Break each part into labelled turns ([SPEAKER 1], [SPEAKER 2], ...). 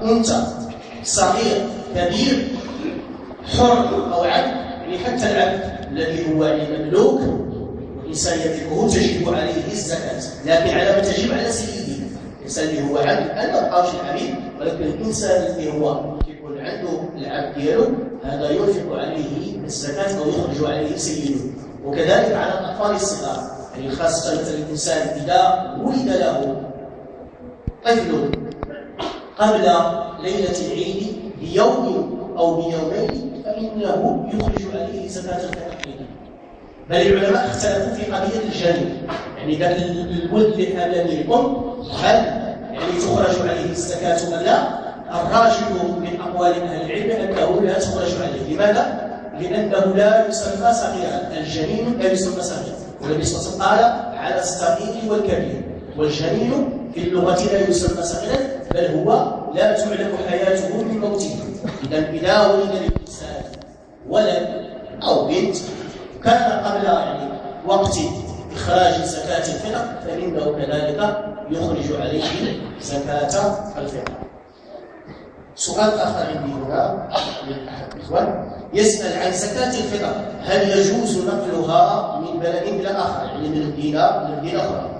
[SPEAKER 1] أنت صغير كبير حر أو عبد، يعني حتى العبد الذي هو يعني مملوك والإنسان يملكه تجب عليه الزكاة، لكن على ما تجب على سيده. الإنسان اللي هو عبد أنا ما بقاوش العبيد، ولكن الإنسان اللي هو يكون عنده العبد ديالو هذا ينفق عليه الزكاة أو يخرج عليه سيده. وكذلك على الأطفال الصغار، يعني خاصة مثلا الإنسان إذا ولد له طفل قبل ليلة العيد بيوم أو بيومين فإنه يخرج عليه زكاة الفطر. بل العلماء اختلفوا في قضية الجنين، يعني ذاك الولد اللي حامل الأم هل يعني تخرج عليه الزكاة أم لا؟ الراجح من أقوال أهل العلم أنه لا تخرج عليه. لماذا؟ لأنه لا يسمى صغيرا، الجنين لا يسمى صغيرا، والنبي صلى الله عليه وسلم قال على الصغير والكبير، والجنين في اللغة لا يسمى صغيرا بل هو لا تعلم حياته من موته. إذا ولد للإنسان ولد أو بنت كان قبل يعني وقت إخراج زكاة الفطر فإنه كذلك يخرج عليه زكاة الفطر. سؤال آخر عندي هنا من أحد الإخوان يسأل عن زكاة الفطر، هل يجوز نقلها من بلد إلى آخر، يعني من مدينة أخرى؟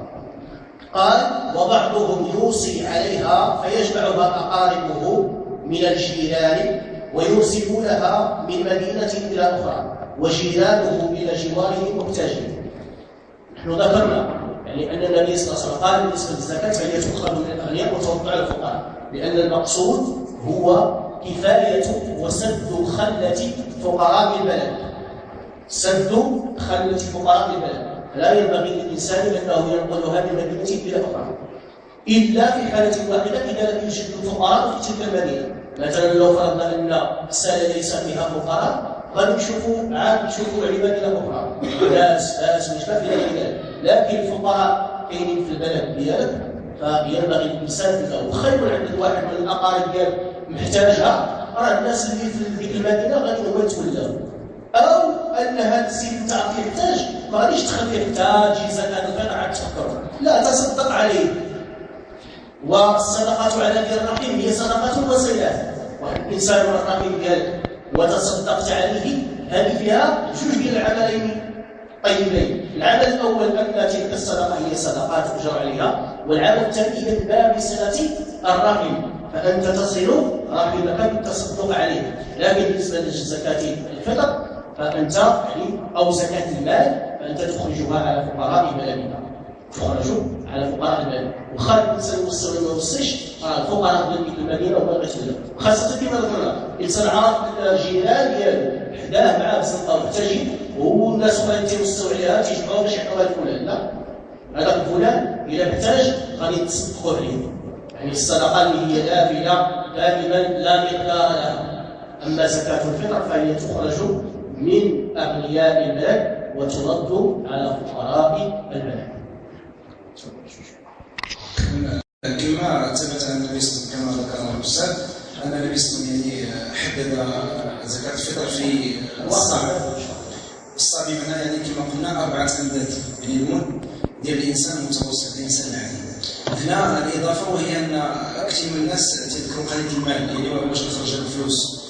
[SPEAKER 1] قال وبعضهم يوصي عليها فيجمعها أقاربه من الجيران ويرسلونها من مدينة إلى أخرى وجيرانه إلى جواره محتاجين. نحن ذكرنا يعني أن النبي صلى الله عليه وسلم قال بالنسبة للزكاة فهي تؤخذ من الأغنياء وترد على الفقراء، لأن المقصود هو كفاية وسد خلة فقراء البلد، سد خلة فقراء البلد. لا ينبغي للإنسان أنه ينقلها من مدينة إلى أخرى إلا في حالة واحدة إذا لم يوجد الفقراء في تلك المدينة. مثلا لو فرضنا أن السنة ليس فيها فقراء غادي نشوفوا عباد إلى أخرى ناس مش في ذلك، لكن الفقراء كاينين في البلد ديالك فينبغي للإنسان في وخير عند الواحد من الأقارب ديالك محتاجها، راه الناس اللي في ذيك المدينة غادي هما يتولاو. أو أن هذا السيد تاعك يحتاج ما غاديش تخليه يحتاج زكاة الفطر عاد تفكر، لا تصدق عليه. والصدقات على ذي الرحم هي صدقات وصلات، واحد الإنسان من الرحم ديالك وتصدقت عليه هذه فيها جوج ديال العملين طيبين. العمل الأول أن تلك الصدقة هي صدقات تؤجر عليها، والعمل الثاني هي من باب صلة الرحم، فأنت تصل رحمك بالتصدق عليه. لكن بالنسبة لزكاة الفطر فأنت يعني أو زكاة المال فأنت تخرجها على فقراء بلدك، تخرج على فقراء البلد. وخارج الإنسان يوصل ولا ما يوصلش الفقراء ديال المدينة وما يتولوا، خاصة كما ذكرنا الإنسان عارف الجيران ديالو حداه معاه بزنقة محتاجين والناس أخرين تيوصلوا عليها تيجمعوا باش يعطوها لفلان، لا هذاك فلان إذا احتاج غادي تصدقوا عليه. يعني الصدقة اللي هي نافلة دائما لا مقدار لها. أما زكاة الفطر فهي تخرج من أغنياء البلد وترد على فقراء البلد.
[SPEAKER 2] كما ثبت عن النبي صلى الله عليه وسلم كما ذكر الاستاذ ان النبي صلى الله عليه وسلم حدد زكاه الفطر في الصعب بمعنى يعني كما قلنا 4 أمداد، يعني المد ديال الانسان المتوسط الانسان العادي. هنا الاضافه وهي ان كثير من الناس تذكروا قضيه المال، يعني واش نخرج الفلوس،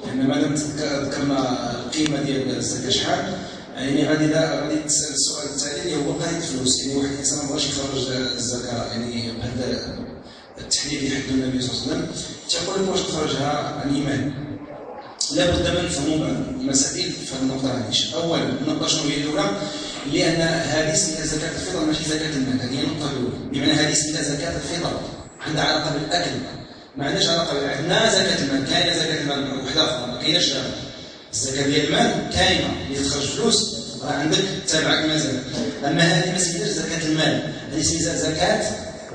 [SPEAKER 2] لان مادام ذكرنا القيمه ديال الزكاه شحال، يعني غادي تسال السؤال التالي اللي هو قضيه الفلوس. يعني واحد الانسان ما بغاش يخرج الزكاه يعني بهذا التحديد اللي حدد النبي صلى الله عليه وسلم، تيقول لك واش تخرجها عن ايمان. لابد من نفهموا بعض المسائل في النقطه هذه. اولا النقطه شنو هي الاولى؟ لان هذه اسمها زكاه الفطر ماشي زكاه المال، هذه النقطه الاولى. بمعنى هذه اسمها زكاه الفطر عندها علاقه بالاكل، ما عندهاش علاقه عندنا زكاه المال. كاينه زكاه المال وحده اخرى ما كايناش الزكاه ديال المال كاينه اللي تخرج فلوس راه عندك تابعك مازال. اما هذه ما سميتهاش زكاه المال، هذه سميتها زكاه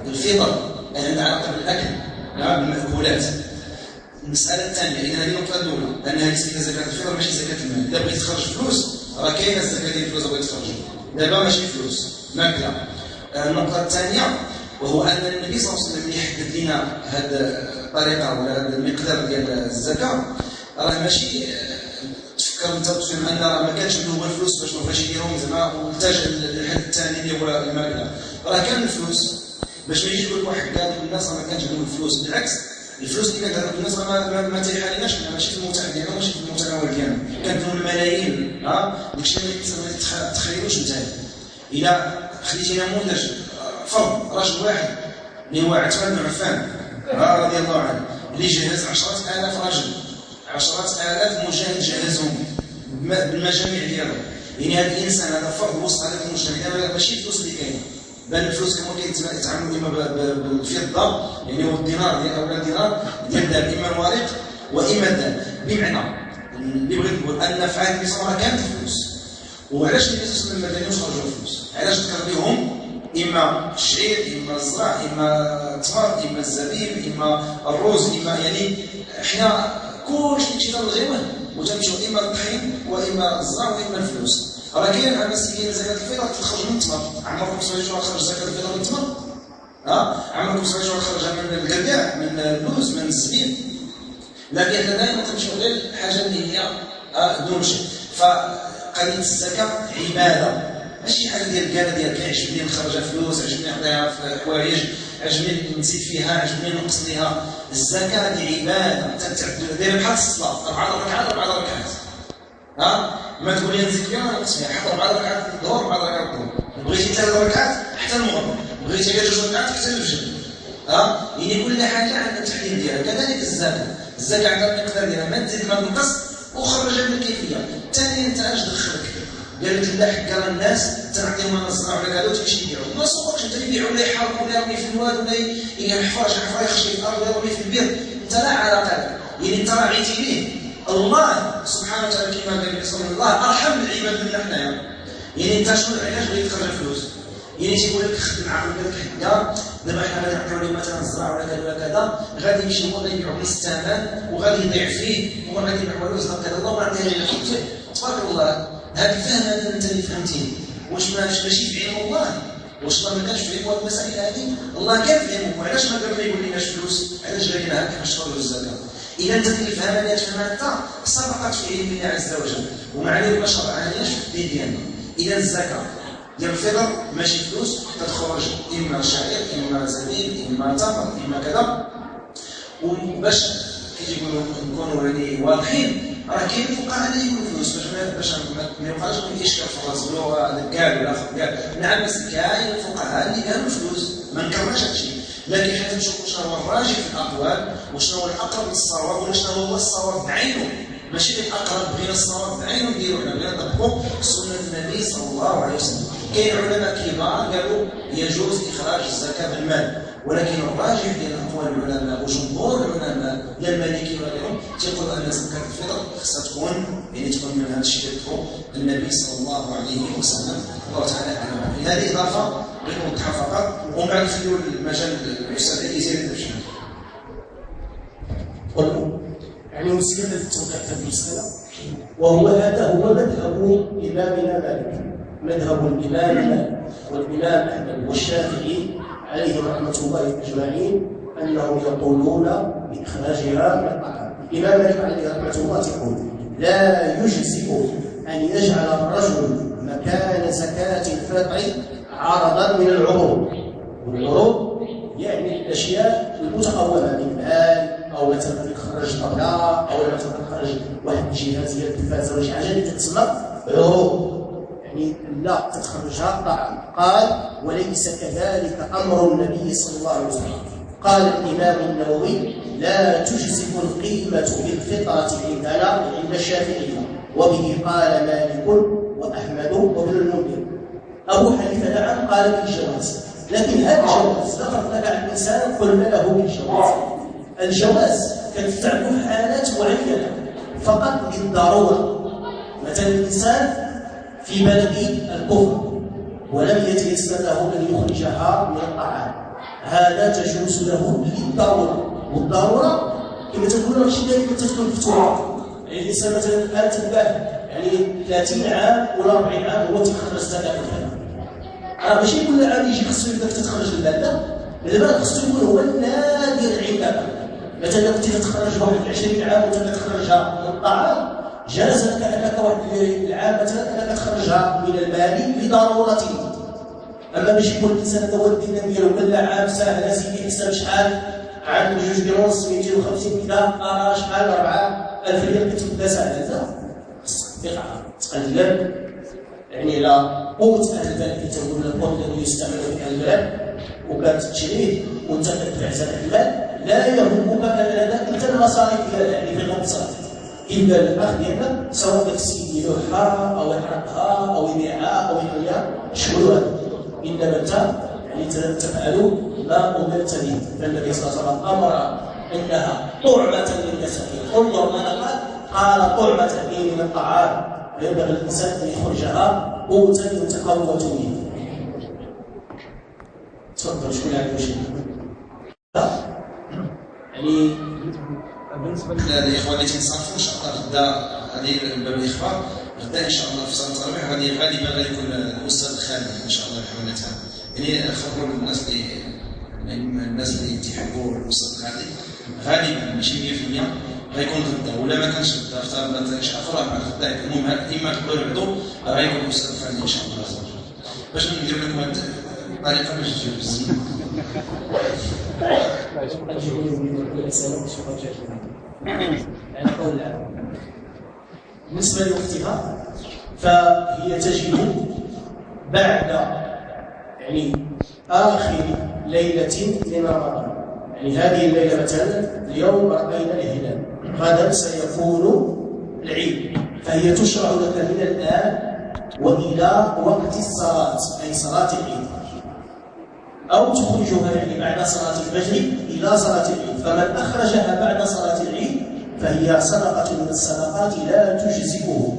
[SPEAKER 2] الفطر، يعني عندها علاقه بالاكل لا بالمأكولات. المساله الثانيه اذا هذه النقطه الاولى ان هذه سميتها زكاه الفطر ماشي زكاه المال. اذا بغيت تخرج فلوس راه كاينه الزكاه ديال الفلوس بغيت تخرج دابا ماشي فلوس ماكله. النقطه الثانيه وهو ان النبي صلى الله عليه وسلم يحدد لنا هذه الطريقه ولا هذا المقدار ديال الزكاه، راه ماشي تفكر انت تفهم ان راه ما كانش عنده هو الفلوس باش ما بغاش يديرهم زعما والتجا للحد الثاني اللي هو الماكله. راه كان الفلوس باش ما يجي يقول واحد قال الناس راه ما كانش عندهم الفلوس، بالعكس الفلوس اللي كانت بالنسبه ما تيحاليناش ماشي في المتعدين ماشي في المتناول ديالنا، كانت الملايين. داكشي اللي ما تتخيلوش نتايا. الى خليتينا نموذج فرض رجل واحد اللي هو عثمان بن عفان رضي الله عنه، اللي جهز 10,000 رجل، 10,000 مجاهد جهزهم بالمجاميع ديالو. يعني هذا الانسان هذا فرض وسط هذاك المجتمع، ماشي الفلوس اللي كاينه، بل الفلوس كما كيتعاملوا اما بالفضه، يعني هو الدينار ديال اولا دينار ديال الذهب، اما الورق واما الذهب. بمعنى اللي بغيت نقول ان في عهد النبي كانت الفلوس. وعلاش النبي صلى الله عليه وسلم ما دارش خرجوا الفلوس؟ علاش ذكر بهم اما الشعير، اما الزرع، اما التمر، اما الزبيب، اما الرز، اما يعني حنا كلشي تنلغيوه وتمشيو اما الطحين واما الزرع واما الفلوس. راه كاين عام مسكين زكاة الفطر تخرج من التمر، عمركم سمعتوا خرج زكاة الفطر من التمر؟ عمركم سمعتوا خرجها من الكركاع، من اللوز، من الزبيب؟ لكن حنا دائما تمشيو غير الحاجه اللي هي دون شيء. فقضيه الزكاه عباده، ماشي حاجه ديال الكاله ديال عجبني نخرجها فلوس، عجبني نعطيها في حوايج، عجبني نزيد فيها، عجبني نقص ليها. الزكاه دي عباده دايره بحال الصلاه، 4 ركعات 4 ركعات. ما تقول لي نزيد فيها نقص فيها، حط 4 ركعات الظهر 4 ركعات الظهر، بغيتي 3 ركعات حتى المغرب، بغيتي غير 2 ركعات حتى الفجر. يعني كل حاجه عندها التحديد ديالها. كذلك الزكاه عندها المقدار ديالها، ما تزيد ما تنقص وخرجها بالكيفيه. ثانيا انت اش دخلك؟ قال لك لا حكا الناس تنعطيهم انا الزرع ولا كذا وتمشي تبيعوا، ما سوقش انت يبيعوا ولا يحاربوا ولا يرمي في الواد ولا يحفر حفره يخشي في الارض ولا يرمي في البير، انت لا علاقه لك. يعني انت راعيتي ليه الله سبحانه وتعالى كما قال النبي صلى الله عليه وسلم، الله ارحم بالعباد منا حنايا. يعني انت شنو علاش بغيت تخرج فلوس؟ يعني تيقول لك خدم عقل لك حدا، دابا حنا غادي نعطيو ليه مثلا الزرع ولا كذا ولا كذا، غادي يمشي هو غادي يبيعو بنص الثمن وغادي يضيع فيه وغادي يبيع والو زرع كذا، الله ما عطيها لك. تبارك الله، هذا الفهم هذا انت اللي فهمتيه. واش ماشي في علم الله؟ واش الله ما كانش في علم هذه المسائل هذه؟ الله كان في علمه. وعلاش ما قال ما يقول لناش فلوس؟ علاش قال لنا كيفاش تخرجوا الزكاه؟ اذا انت اللي فهمها اللي تفهمها انت سبقت في علم الله عز وجل، ومع ذلك ما شرعناش في الدين ديالنا. اذا الزكاه ديال الفطر ماشي فلوس، تتخرج اما شعير اما زبيب اما تمر اما كذا. وباش كيجي يقولوا نكونوا يعني واضحين، راه كاين الفقهاء اللي يقولوا فلوس باش ما يبقاش اشكال في الراس هذا كاع ولا اخر كاع. نعم بس كاين الفقهاء اللي قالوا فلوس، ما نكرهش هادشي، لكن حنا نشوفوا شنو هو الراجح في الاقوال وشنو هو الاقرب للصواب وشنو هو الصواب بعينه، ماشي الاقرب بغينا الصواب بعينه نديرو. حنا بغينا نطبقوا سنه النبي صلى الله عليه وسلم. كاين علماء كبار قالوا يجوز اخراج الزكاه بالمال، ولكن الراجح ديال اقوال العلماء وجمهور العلماء ديال المالكي وغيرهم تيقولوا ان زكاه الفطر خصها تكون من هذا الشيء اللي ذكروا النبي صلى الله عليه وسلم. الله تعالى اعلم. هذه اضافه بغيت نوضحها فقط، ومن بعد نخليو المجال الاستاذ يزيد باش
[SPEAKER 1] يعني مسألة التوقيع في المسألة، وهو هذا هو مذهب إمامنا مالك، مذهب الإمام مالك والإمام أحمد والشافعي عليهم رحمة الله أجمعين، أنهم يقولون بإخراجها من الطعام. الإمام مالك عليه رحمة الله يقول لا يجزئ أن يجعل الرجل مكان زكاة الفطر عرضا من العروض، والعروض يعني الأشياء المتقومة من مال، أو مثلا يخرج طبلة، أو مثلا يخرج واحد الجهاز ديال التلفازة ولا شي حاجة اللي تتسمى عروض، يعني لا تتخرجها طعام. قال وليس كذلك أمر النبي صلى الله عليه وسلم. قال الإمام النووي لا تجزئ القيمة بالفطرة عندنا عند الشافعية، وبه قال مالك وأحمد وابن المنذر. أبو حنيفة نعم قال بالجواز، لكن هذا الجواز لا فرق لك عن الإنسان قلنا له بالجواز. الجواز كنفتعلوا في حالات معينة فقط للضرورة، مثلا الإنسان في بلد الكفر ولم يتيسر له أن يخرجها من الطعام، هذا تجوز له للضرورة. والضرورة كما تقولون ماشي دائما تدخل في التراب. يعني الإنسان مثلا الآن تنبه يعني 30 عام ولا 40 عام هو تيخرج زكاة الفطر، ماشي كل عام يجي خصو يبدا تتخرج المادة، دابا خصو يكون هو النادر عندك. مثلا كنتي تتخرج واحد 20 عام وانت تخرجها من الطعام، جاز لك انك واحد العام مثلا انك تخرجها من المال لضرورته. اما باش يكون الانسان هذا هو الدين ديالو كل عام ساهله سيدي حساب شحال عنده 2 ونص 250 كذا شحال 4000 ريال كتبدا ساعه خصك تقرا تقلب يعني على قوت اهل البلد اللي تنقول القوت الذي يستعمل في اهل البلد وكتشريه وانت كتدفع زكاه المال لا يهمك ابدا انت المصاريف ديالها يعني في المقصد الا الاخ ديالك سواء داك السيد يلوحها او يحرقها او يبيعها او يحلها شغل هذا انما انت يعني تفعل ما امرت به فالنبي صلى الله عليه وسلم امر انها طعمه للمساكين انظر ماذا قال طعمه من الطعام فينبغي الانسان ان يخرجها قوتا يتقوت به. تفضل شكون عنده شيء؟ يعني
[SPEAKER 2] بالنسبه للاخوان اللي تنصرفوا ان شاء الله غدا هذه باب الاخبار غدا ان شاء الله في صلاه التراويح غادي غالبا غادي يكون الاستاذ خالد ان شاء الله بحولتها يعني خبروا الناس اللي تيحبوا الاستاذ خالد غالبا ماشي 100% غيكون غدا ولا ما كانش غدا اختارنا شي اخرى مع غدا المهم اما تقدروا العضو غيكون الاستاذ خالد ان شاء الله باش ندير لكم هذه الطريقه باش تجيو بزاف.
[SPEAKER 1] بالنسبة لوقتها فهي تجب بعد يعني آخر ليلة من رمضان يعني هذه الليلة مثلا اليوم رأينا الهلال غدا سيكون العيد فهي تشرع لك من الآن وإلى وقت الصلاة أي صلاة العيد أو تخرجها يعني بعد صلاة الفجر إلى صلاة العيد فمن أخرجها بعد صلاة العيد فهي صدقة من الصدقات لا تجزئه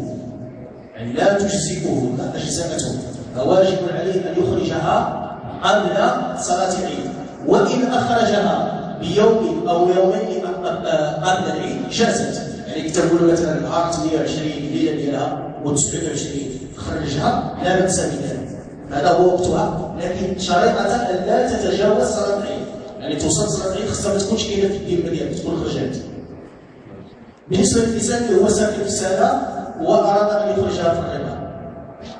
[SPEAKER 1] يعني لا تجزئه ما أجزأته فواجب عليه أن يخرجها قبل صلاة العيد وإن أخرجها بيوم أو يومين قبل العيد جازت يعني تقول مثلا نهار 28 الليلة ديالها و29 خرجها لا بأس بذلك هذا هو وقتها لكن شريطة أن لا تتجاوز صلاة العيد يعني توصل صلاة العيد خصها ما تكونش كاينة في الدين ديالك تكون خرجت. بالنسبة للإنسان اللي هو ساكن في السنة وأراد أن يخرجها في الربا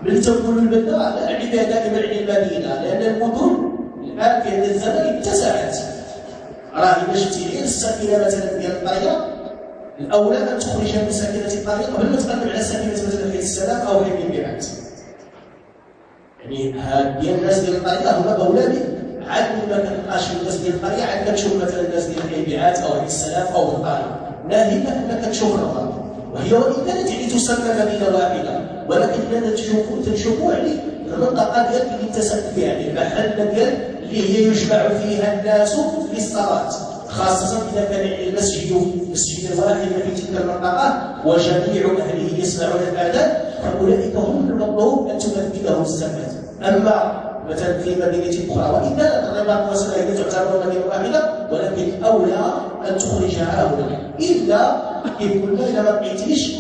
[SPEAKER 1] ملي تنقولوا البلدة لا عبادة كما يعني المدينة لأن المدن الآن في هذا الزمن اتسعت راه إلا شفتي غير الساكنة مثلا ديال القرية الأولى أن تخرجها من ساكنة القرية قبل ما تقلب على ساكنة مثلا حي السلام أو حي المبيعات يعني هاد ديال الناس ديال القريه هما اولادي عاد ما كتلقاش الناس ديال القريه عاد كتشوف مثلا الناس ديال البيعات او السلام او القريه ناهيك انك تشوف الغرب وهي وان كانت يعني تسمى مدينه واحده ولكن لنا تشوفوا يعني المنطقه ديال اللي تسكن فيها يعني المحل ديال اللي هي يجمع فيها الناس للصلاه خاصه اذا كان يعني المسجد الواحد في تلك المنطقه وجميع اهله يسمعون الاذان فاولئك هم المطلوب ان تمثلهم الزكاه. اما مثلا في مدينه اخرى وان كانت الرباط والسلاهيه تعتبر مدينه واحده ولكن الاولى ان تخرجها هؤلاء الا كيف قلنا اذا ما بقيتيش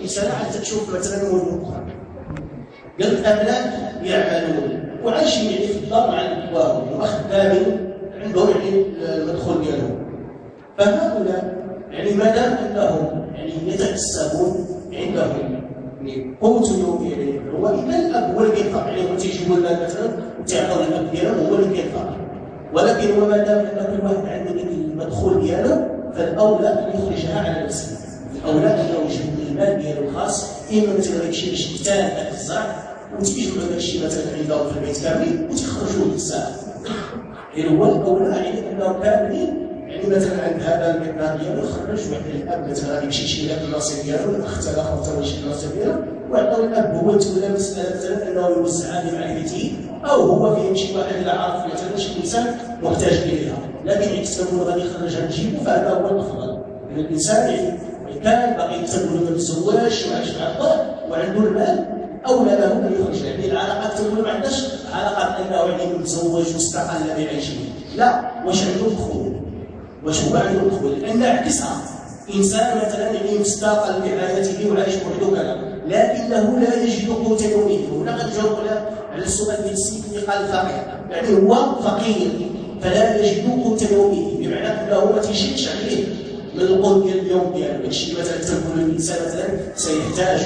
[SPEAKER 1] في سنه حتى تشوف مثلا مدن اخرى قال الاملاك يعملون وعايشين يعني في الدار مع الكبار وخدامين عندهم يعني المدخول ديالهم فهؤلاء يعني ما دام انهم يعني يتكسبون عندهم يعني قوت يومي يعني هو اذا الاب هو اللي كيدفع يعني هو تيجيبوا لنا مثلا وتيعطوا الاب ديالهم هو اللي كيدفع ولكن وما دام ان كل واحد عنده المدخول ديالو فالاولى ان يخرجها على نفسه الاولى انه يجيب المال ديالو الخاص اما مثلا يمشي باش يقتال داك الزرع وتيجيبوا داك الشيء مثلا عندهم في البيت كامل وتيخرجوه للساعه يعني هو الاولى يعني انهم كاملين يعني مثلا عند هذا المقدار ديالو خرج واحد الاب مثلا غادي يمشي يشري لك النصيب ديالو الاخت الاخر حتى يشري النصيب ديالو وعطاو الاب هو يتولى المساله مثلا انه يوزعها بمعرفته او هو فيه شي واحد اللي عارف مثلا شي انسان محتاج اليها لكن يكتبوا غادي يخرجها نجيبو فهذا هو الافضل يعني الانسان يعني كان باقي يكتبوا له ما تزواجش وعايش مع الله وعنده المال اولى له ان يخرج يعني العلاقات تقول ما عندهاش علاقه انه يعني متزوج مستقل بعيشه لا واش عنده دخول واش هو عنده دخول لان عكسها انسان مثلا يعني مستقل بحياته وعايش وحده كذا لكنه لا يجد قوت يومه هنا غنجاوب على السؤال ديال السيد اللي قال فقير يعني هو فقير فلا يجد قوت يومه بمعنى انه ما تيجيش عليه من القوت ديال اليوم ديالو هادشي مثلا تقول الانسان مثلا سيحتاج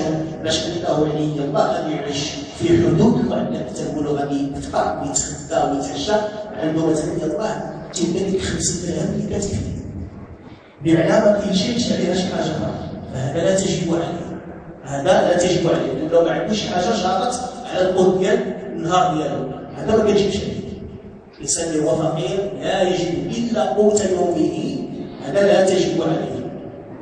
[SPEAKER 1] باش انه يعني الله غادي يعيش في حدود المعدل تقول غادي يفطر ويتغدى ويتعشى عنده مثلا الله تيبان لك 50 درهم اللي كتكفي، بمعنى ما كيمشيش عليها شي حاجه اخرى، فهذا لا تجب عليه، هذا لا تجب عليه، لأنه ما عندوش حاجه جارت على القوت ديال النهار ديالو، هذا ما كيجيبش عليه. الانسان اللي هو فقير لا يجب الا قوت يومه، هذا لا تجب عليه،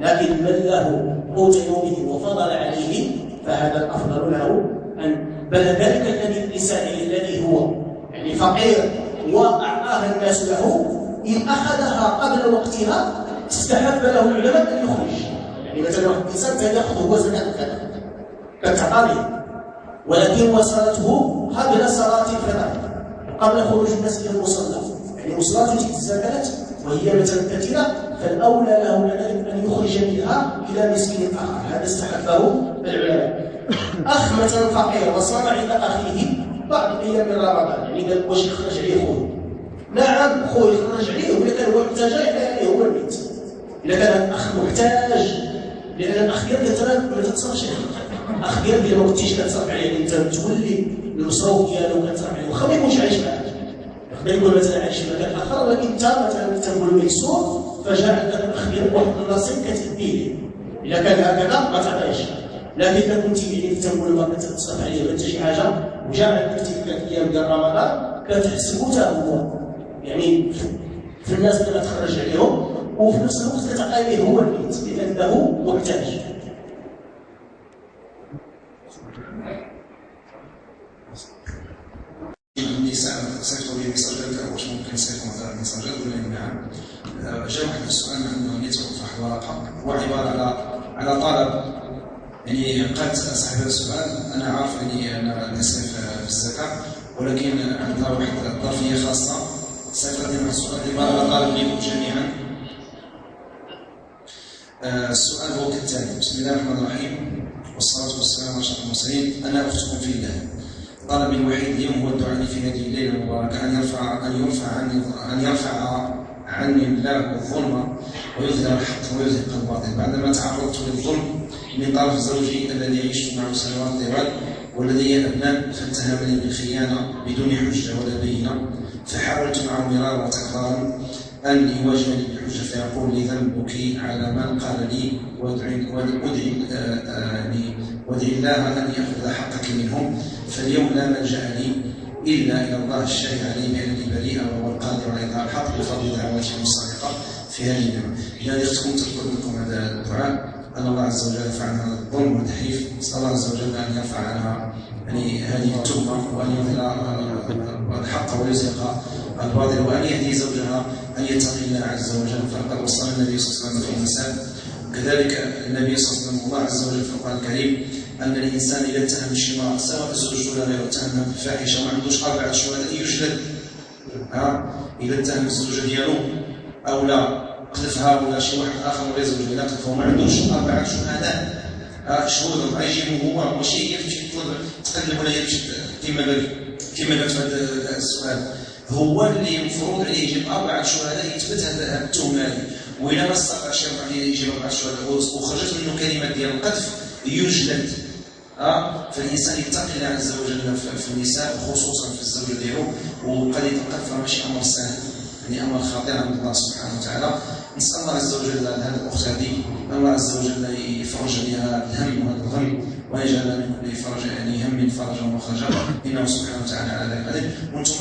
[SPEAKER 1] لكن من له قوت يومه وفضل عليه فهذا الافضل له ان بل ذلك الانسان الذي هو يعني فقير واعطاها الناس له ان اخذها قبل وقتها استحب له العلماء ان يخرج. يعني مثلا واحد الانسان ياخذ هو زكاه كذا كتعطيه، ولكن وصلته قبل صلاه الفطر قبل خروج الناس الى المصلى، يعني وصلته تلك الزكاه وهي مثلا كثيره، فالاولى له ان يخرج منها الى مسكين اخر، هذا استحبه العلماء. اخ مثلا فقير وصام عند اخيه بعض الايام من رمضان، يعني قال واش يخرج عليه خوه؟ نعم خوه يخرج عليه، واذا كان هو محتاج يعني هو الميت. اذا كان الاخ محتاج، لان الاخ ديالك ما تتصرفش عليه، الاخ ديالك ما كنتيش كتصرف عليه، انت تولي المصروف ديالو كتصرف عليه، واخا ما يكونش عايش معاك، يقدر يكون مثلا عايش في مكان اخر، ولكن انت مثلا تنقول ميسور فجاء عندك الاخ ديالك واحد النصيب كتديه، اذا كان هكذا ما تعطيهش. لكن اذا كنت يعني تنقول ما كتصرف عليه حتى شي حاجه وجاء عندك تلك الايام ديال رمضان كتحسبو حتى هو يعني في الناس اللي غتخرج عليهم، وفي نفس الوقت كتعطيه هو الميت لانه محتاج.
[SPEAKER 2] النساء صيفطوا لي ميساجات، واش ممكن نصيفطوا مثلا ميساجات ولا نعم؟ جا واحد السؤال انه يتوقف ورقه وعباره على طلب، يعني قالت صاحب هذا السؤال انا عارف اني انا نصرف في الزكاه، ولكن عندها واحد ظرفيه خاصه صيفط لي السؤال عباره على طالب لكم جميعا. السؤال هو كالتالي: بسم الله الرحمن الرحيم والصلاه والسلام على اشرف المرسلين، انا اختكم في الله. طلبي الوحيد اليوم هو الدعاء لي في هذه الليله المباركه ان يرفع عني الله الظلم ويظهر الحق ويزهق الباطل، بعدما تعرضت للظلم من طرف زوجي الذي عشت معه سنوات طوال ولدي ابناء، فاتهمني بالخيانه بدون حجه ولا بينه، فحاولت معه مرارا وتكرارا ان يواجهني بالحجه، فيقول لي ذنبك على من قال لي وادعي الله ان ياخذ حقك منهم، فاليوم لا ملجا لي الا الى الله الشاهد علي بانني بريئه وهو القادر على اظهار الحق بفضل دعواتهم الصادقه في هذه اليوم. لهذه اختكم تطلب منكم هذا الدعاء ان الله عز وجل يرفع عنها الظلم والتحريف، نسال الله عز وجل ان يرفع عنها يعني هذه التهمه وان يظهر الحق ويزهق الباطل، وان يهدي زوجها ان يتقي الله عز وجل، فقد وصى النبي صلى الله عليه وسلم في النساء، وكذلك النبي صلى الله عليه وسلم الله عز وجل في القران الكريم ان الانسان اذا اتهم الشمار سواء الزوج ولا غيره اتهم بالفاحشه وما عندوش 4 شهداء يجلد. اذا اتهم الزوجه ديالو او لا قذفها ولا شي واحد اخر غير زوج ولا قذفها وما عندوش 4 شهداء شهود غيجيبو هو، ماشي هي تمشي تقلب ولا هي تمشي كما قلت في هذا السؤال، هو اللي المفروض عليه يجيب 4 شهداء يثبت هذه التهمه هذه، واذا ما استطاعش يجيب 4 شهداء وخرجت منه كلمه ديال القذف يجلد. فالانسان يتقي الله عز وجل في النساء خصوصا في الزوجه ديالو، وقضيه القذف ماشي امر سهل، يعني امر خطير عند الله سبحانه وتعالى. نسال الله عز وجل هذه الاخت هذه الله عز وجل يفرج عليها الهم وهذا الغم ويجعل من كل فرج يعني هم فرجا ومخرجا، انه سبحانه وتعالى على ذلك قدير. وانتم